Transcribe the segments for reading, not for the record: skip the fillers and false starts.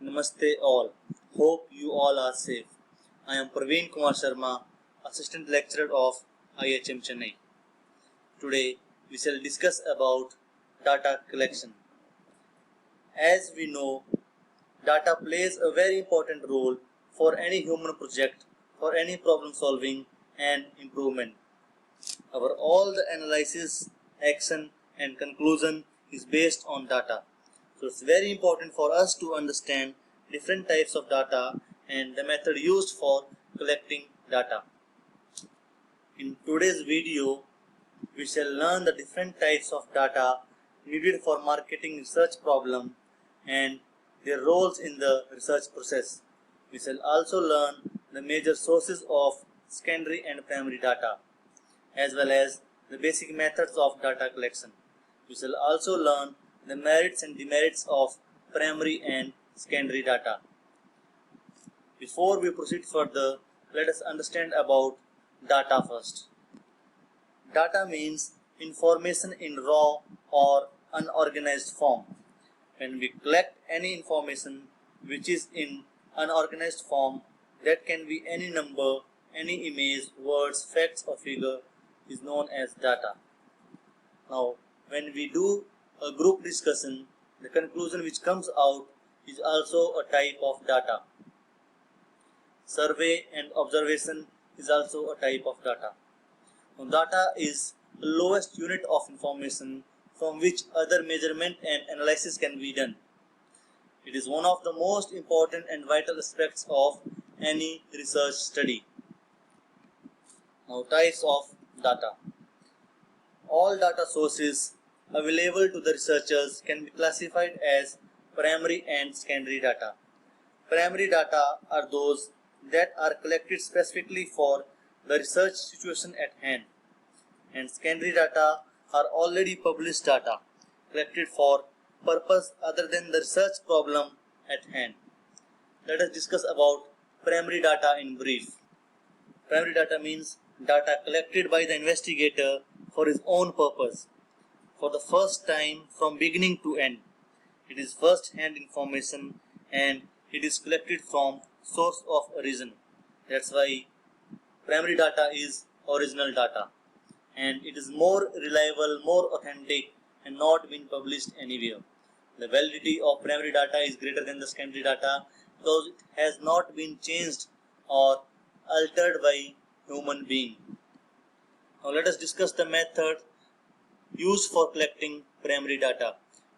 Namaste all. Hope you all are safe. I am Praveen Kumar Sharma, Assistant Lecturer of IHM Chennai. Today we shall discuss about data collection. As we know, data plays a very important role for any human project, for any problem solving and improvement. Our all the analysis, action and conclusion is based on data. So it's very important for us to understand different types of data and the method used for collecting data. In today's video, we shall learn the different types of data needed for marketing research problem and their roles in the research process. We shall also learn the major sources of secondary and primary data, as well as the basic methods of data collection. We shall also learn the merits and demerits of primary and secondary data. Before we proceed further, let us understand about data first. Data means information in raw or unorganized form. When we collect any information which is in unorganized form, that can be any number, any image, words, facts or figure, is known as data. Now, when we do a group discussion, the conclusion which comes out is also a type of data. Survey and observation is also a type of data. Now, data is the lowest unit of information from which other measurement and analysis can be done. It is one of the most important and vital aspects of any research study. Now, types of data. All data sources available to the researchers can be classified as primary and secondary data. Primary data are those that are collected specifically for the research situation at hand, and secondary data are already published data collected for purpose other than the research problem at hand. Let us discuss about primary data in brief. Primary data means data collected by the investigator for his own purpose, for the first time from beginning to end. It is first-hand information and it is collected from source of origin. That's why primary data is original data, and it is more reliable, more authentic and not been published anywhere. The validity of primary data is greater than the secondary data because it has not been changed or altered by human being. Now let us discuss the method used for collecting primary data.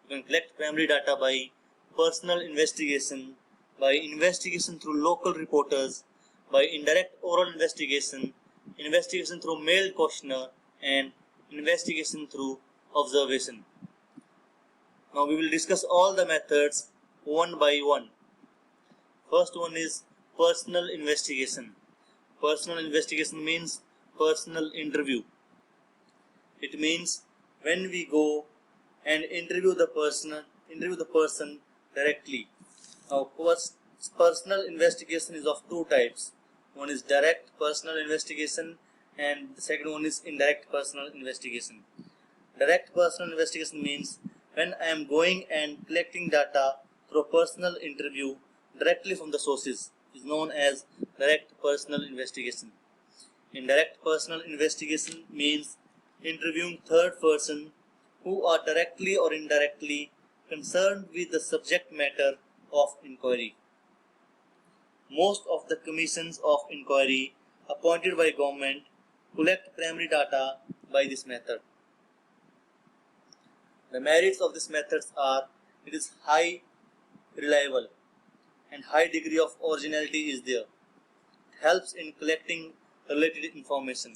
You can collect primary data by personal investigation, by investigation through local reporters, by indirect oral investigation, investigation through mailed questionnaire, and investigation through observation. Now we will discuss all the methods one by one. First one is personal investigation. Personal investigation means personal interview. It means when we go and interview the person directly. Now, personal investigation is of two types. One is direct personal investigation and the second one is indirect personal investigation. Direct personal investigation means when I am going and collecting data through a personal interview directly from the sources, is known as direct personal investigation. Indirect personal investigation means interviewing third person who are directly or indirectly concerned with the subject matter of inquiry. Most of the commissions of inquiry appointed by government collect primary data by this method. The merits of this method are it is high reliable and high degree of originality is there. It helps in collecting related information.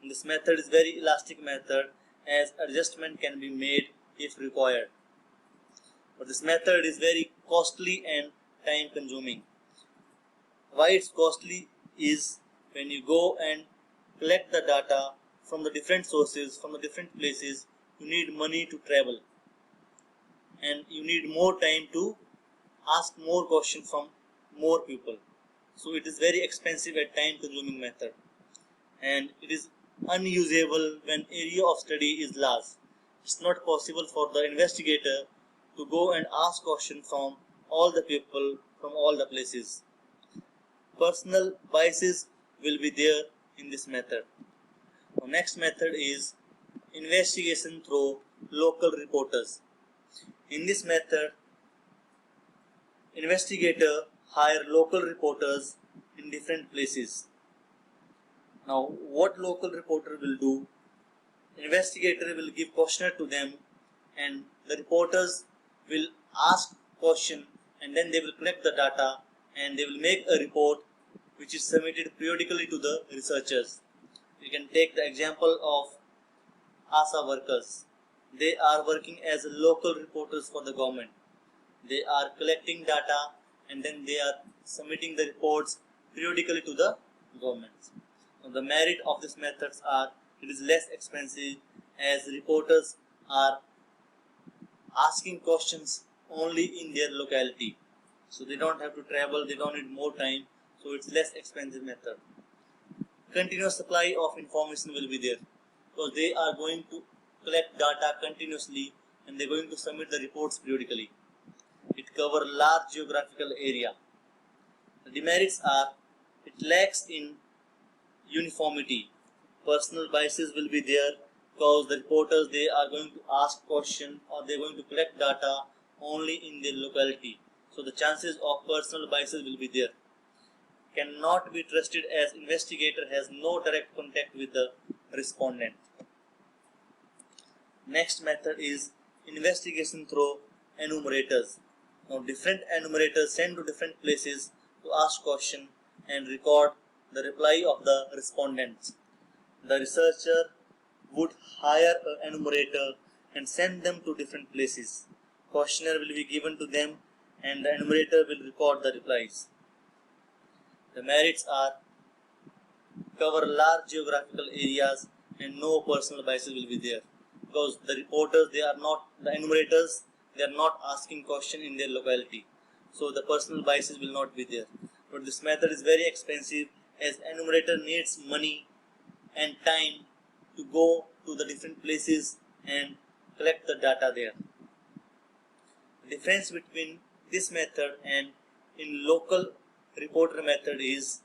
And this method is very elastic method as adjustment can be made if required. But this method is very costly and time consuming. Why it's costly is when you go and collect the data from the different sources, from the different places, you need money to travel and you need more time to ask more questions from more people. So it is very expensive and time consuming method, and it is unusable when area of study is large. It's not possible for the investigator to go and ask questions from all the people from all the places. Personal biases will be there in this method. The next method is investigation through local reporters. In this method, investigator hire local reporters in different places. Now, what local reporter will do? Investigator will give questionnaire to them, and the reporters will ask question, and then they will collect the data and they will make a report which is submitted periodically to the researchers. We can take the example of ASA workers. They are working as local reporters for the government. They are collecting data and then they are submitting the reports periodically to the government. Now, the merit of these methods are it is less expensive as reporters are asking questions only in their locality. So they don't have to travel, they don't need more time, so it's less expensive method. Continuous supply of information will be there because they are going to collect data continuously and they're going to submit the reports periodically. It covers large geographical area. The demerits are it lacks in uniformity. Personal biases will be there because the reporters they are going to ask question or they are going to collect data only in their locality. So the chances of personal biases will be there. Cannot be trusted as investigator has no direct contact with the respondent. Next method is investigation through enumerators. Now different enumerators sent to different places to ask question and record the reply of the respondents. The researcher would hire an enumerator and send them to different places. Questionnaire will be given to them and the enumerator will record the replies. The merits are cover large geographical areas and no personal biases will be there because the reporters they are not the enumerators they are not asking question in their locality, so the personal biases will not be there. But this method is very expensive as enumerator needs money and time to go to the different places and collect the data there. The difference between this method and in local reporter method is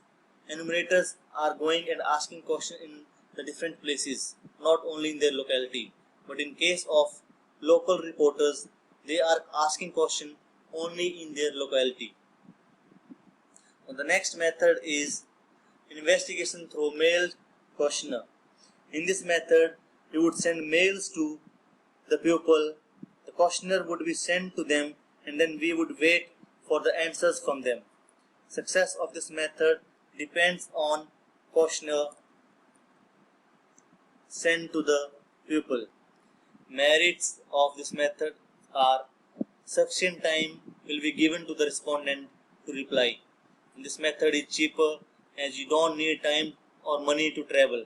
enumerators are going and asking question in the different places, not only in their locality, but in case of local reporters they are asking question only in their locality. And the next method is investigation through mailed questionnaire. In this method you would send mails to the pupil, the questionnaire would be sent to them and then we would wait for the answers from them. Success of this method depends on questionnaire sent to the pupil. Merits of this method are sufficient time will be given to the respondent to reply. This method is cheaper as you don't need time or money to travel.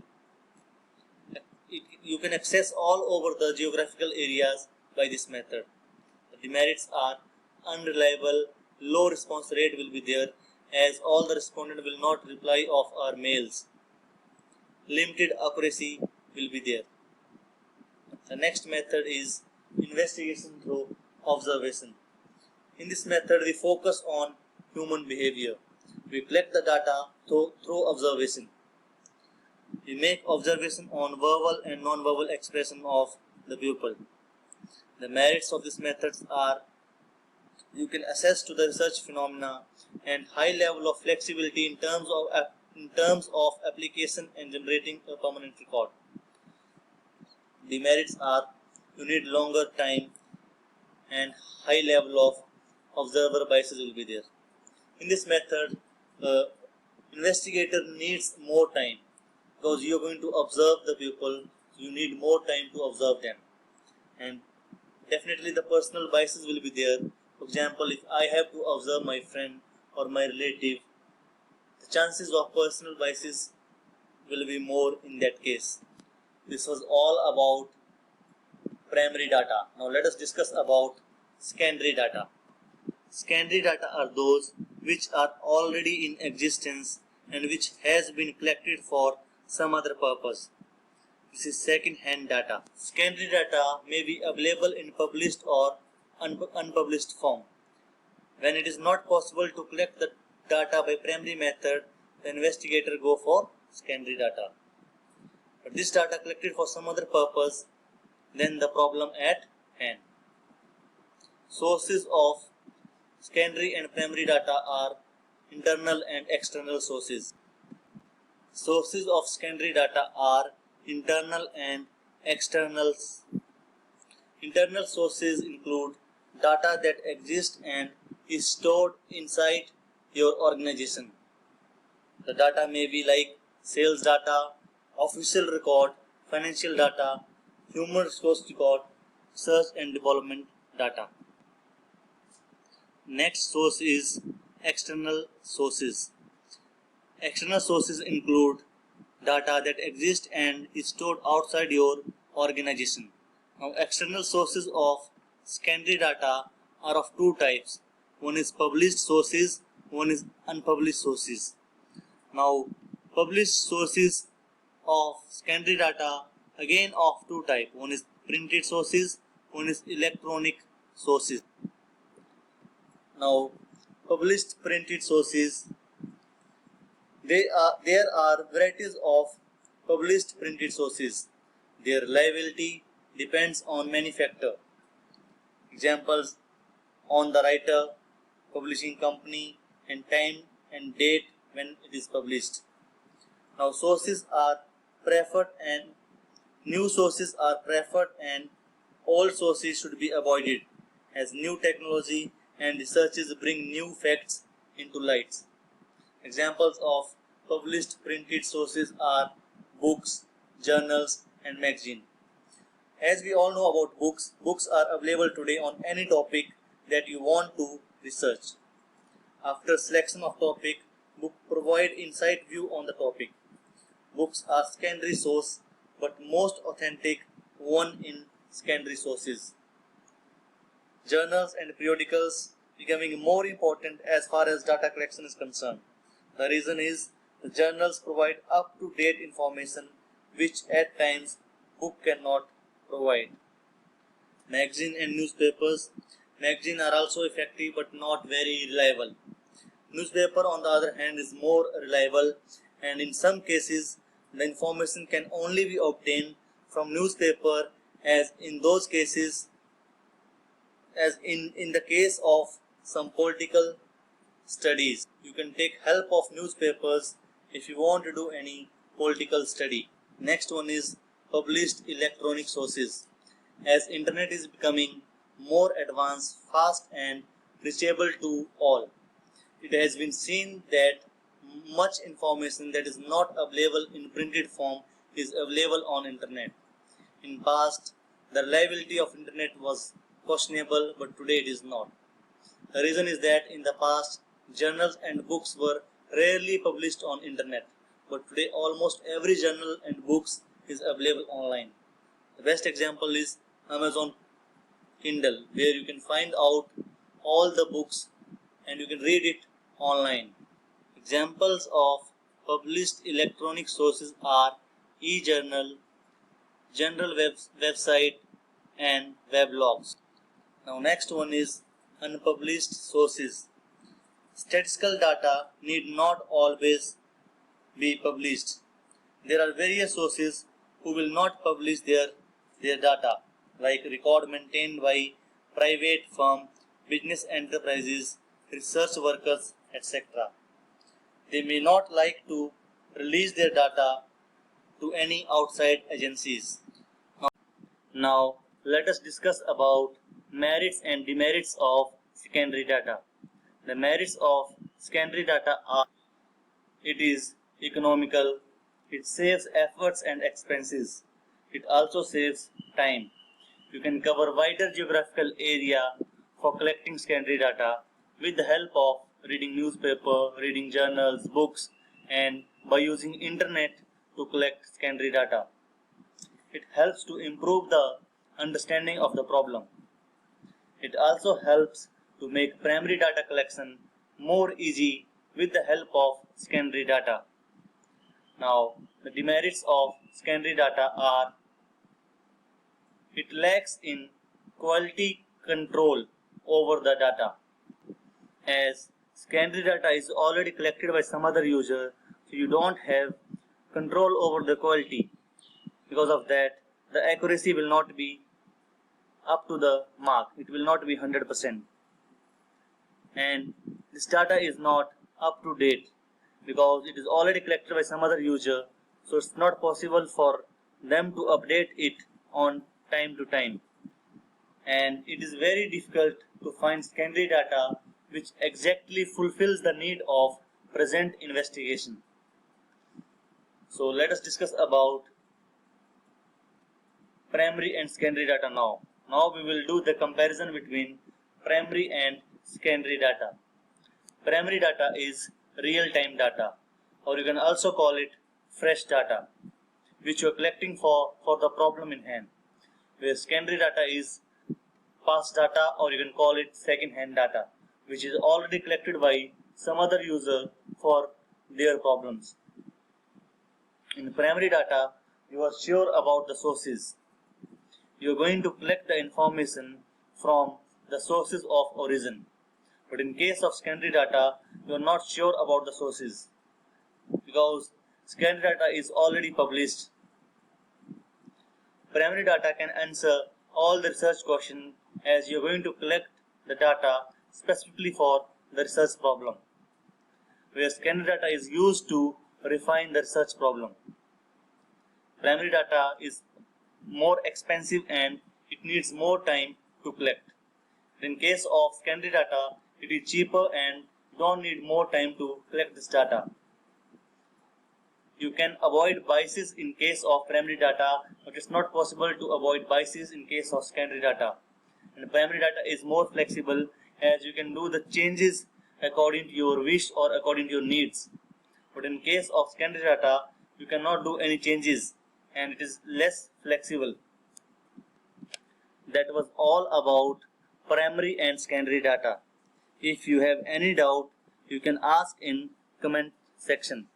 You can access all over the geographical areas by this method. The demerits are unreliable, low response rate will be there as all the respondent will not reply of our mails. Limited accuracy will be there. The next method is investigation through observation. In this method we focus on human behavior. We collect the data through observation. We make observation on verbal and non-verbal expression of the pupil. The merits of these methods are you can assess to the research phenomena and high level of flexibility in terms of application and generating a permanent record. The merits are you need longer time and high level of observer biases will be there. In this method, investigator needs more time because you are going to observe the pupil, you need more time to observe them. And definitely the personal biases will be there. For example, if I have to observe my friend or my relative, the chances of personal biases will be more in that case. This was all about primary data. Now let us discuss about secondary data. Secondary data are those which are already in existence and which has been collected for some other purpose. This is second-hand data. Secondary data may be available in published or unpublished form. When it is not possible to collect the data by primary method, the investigator go for secondary data. But this data collected for some other purpose than the problem at hand. Sources of secondary and primary data are internal and external sources. Sources of secondary data are internal and external. Internal sources include data that exists and is stored inside your organization. The data may be like sales data, official record, financial data, human resource record, search and development data. Next source is external sources. External sources include data that exists and is stored outside your organization. Now, external sources of secondary data are of two types. One is published sources, one is unpublished sources. Now, published sources of secondary data again of two types. One is printed sources, one is electronic sources. Now, published printed sources. There are varieties of published printed sources. Their reliability depends on many factors. Examples on the writer, publishing company, and time and date when it is published. Now, sources are preferred and new sources are preferred and old sources should be avoided as new technology and researches bring new facts into light. Examples of published printed sources are books, journals, and magazines. As we all know about books, books are available today on any topic that you want to research. After selection of topic, book provide insight view on the topic. Books are secondary source, but most authentic one in secondary sources. Journals and periodicals becoming more important as far as data collection is concerned. The reason is the journals provide up-to-date information which at times book cannot provide. Magazine and newspapers. Magazines are also effective but not very reliable. Newspaper on the other hand is more reliable, and in some cases the information can only be obtained from newspaper, as in those cases, as in the case of some political studies. You can take help of newspapers if you want to do any political study. Next one is published electronic sources. As internet is becoming more advanced, fast and reachable to all, it has been seen that much information that is not available in printed form is available on internet. In past, the reliability of internet was questionable, but today it is not. The reason is that in the past, journals and books were rarely published on internet, but today almost every journal and books is available online. The best example is Amazon Kindle, where you can find out all the books and you can read it online. Examples of published electronic sources are e-journal, general website and weblogs. Now next one is unpublished sources. Statistical data need not always be published. There are various sources who will not publish their data, like record maintained by private firm, business enterprises, research workers, etc. They may not like to release their data to any outside agencies. Now let us discuss about merits and demerits of secondary data. The merits of secondary data are: it is economical, it saves efforts and expenses, it also saves time. You can cover wider geographical area for collecting secondary data with the help of reading newspaper, reading journals, books, and by using internet to collect secondary data. It helps to improve the understanding of the problem. It also helps to make primary data collection more easy with the help of secondary data. Now, the demerits of secondary data are: it lacks in quality control over the data. as secondary data is already collected by some other user, so you don't have control over the quality. Because of that, the accuracy will not be up to the mark. It will not be 100%. And this data is not up to date because it is already collected by some other user, so it's not possible for them to update it on time to time. And it is very difficult to find secondary data which exactly fulfills the need of present investigation. So let us discuss about primary and secondary data now. Now we will do the comparison between primary and secondary data. Primary data is real-time data, or you can also call it fresh data, which you are collecting for the problem in hand. Where secondary data is past data, or you can call it second-hand data, which is already collected by some other user for their problems. In primary data, you are sure about the sources. You are going to collect the information from the sources of origin. But in case of secondary data, you are not sure about the sources because secondary data is already published. Primary data can answer all the research questions as you are going to collect the data specifically for the research problem, where secondary data is used to refine the research problem. Primary data is more expensive and it needs more time to collect. In case of secondary data, it is cheaper and don't need more time to collect this data. You can avoid biases in case of primary data, but it's not possible to avoid biases in case of secondary data. And primary data is more flexible as you can do the changes according to your wish or according to your needs. But in case of secondary data, you cannot do any changes and it is less flexible. That was all about primary and secondary data. If you have any doubt, you can ask in comment section.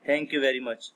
Thank you very much.